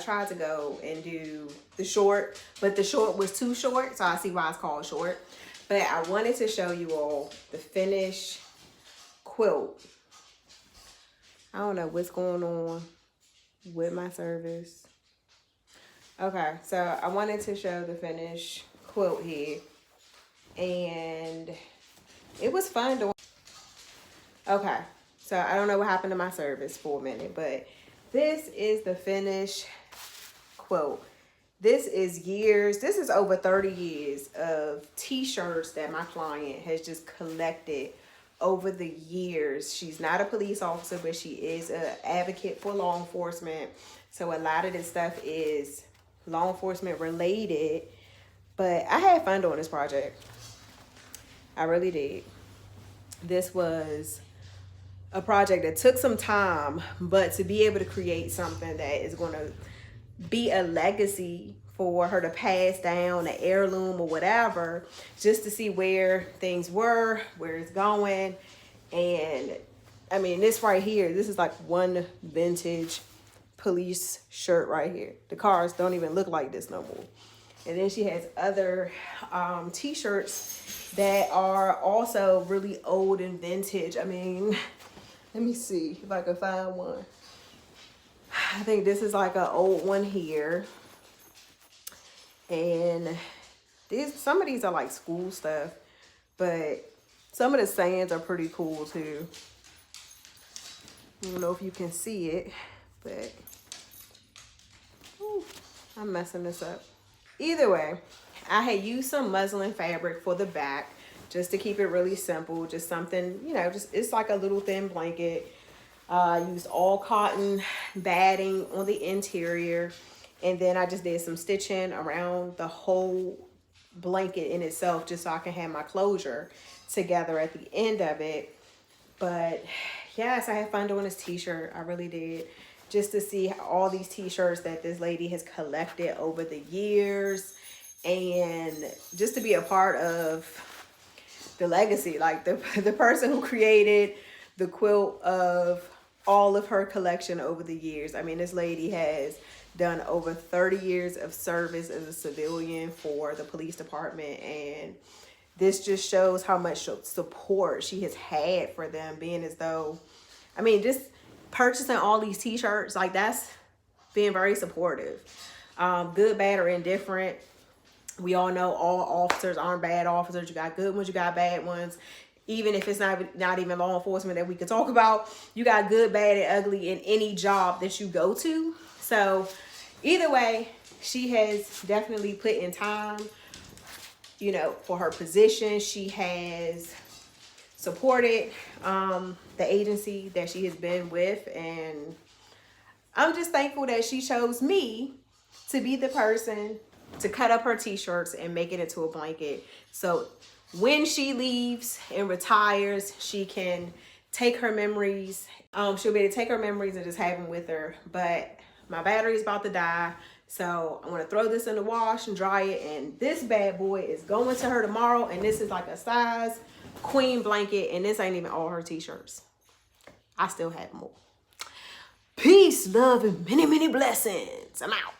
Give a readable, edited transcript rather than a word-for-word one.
tried to go and do the short, but the short was too short, so I see why it's called short. But I wanted to show you all the finished quilt. I don't know what's going on with my service. Okay, so I wanted to show the finished quilt here, and it was fun doing. Okay, so I don't know what happened to my service for a minute, but this is the finished quilt. This is years, this is over 30 years of t-shirts that my client has just collected over the years. She's not a police officer, but she is an advocate for law enforcement. So a lot of this stuff is law enforcement related, but I had fun doing this project. I really did. This was a project that took some time, but to be able to create something that is going to be a legacy for her to pass down, an heirloom or whatever, just to see where things were, where it's going. And I mean, this right here, this is like one vintage police shirt right here. The cars don't even look like this no more. And then she has other t-shirts that are also really old and vintage. I mean, let me see if I can find one. I think this is like an old one here. And some of these are like school stuff, but some of the sayings are pretty cool too. I don't know if you can see it, but ooh, I'm messing this up. Either way, I had used some muslin fabric for the back just to keep it really simple. Just something, you know, just it's like a little thin blanket. I used all cotton batting on the interior. And then I just did some stitching around the whole blanket in itself, just so I can have my closure together at the end of it. But yes, I had fun doing this t-shirt. I really did. Just to see all these t-shirts that this lady has collected over the years, and just to be a part of the legacy, like the person who created the quilt of all of her collection over the years. I mean, this lady has done over 30 years of service as a civilian for the police department, and this just shows how much support she has had for them, being as though, I mean, just purchasing all these t-shirts, like that's being very supportive. Good, bad, or indifferent. We all know all officers aren't bad officers. You got good ones, you got bad ones. Even if it's not even law enforcement that we could talk about, you got good, bad, and ugly in any job that you go to. So either way, she has definitely put in time, you know, for her position. She has supported the agency that she has been with, and I'm just thankful that she chose me to be the person to cut up her t-shirts and make it into a blanket. So when she leaves and retires, she can take her memories. She'll be able to take her memories and just have them with her. But my battery is about to die, so I'm gonna throw this in the wash and dry it. And this bad boy is going to her tomorrow. And this is like a size queen blanket, and this ain't even all her t-shirts. I still have more. Peace, love, and many, many blessings. I'm out.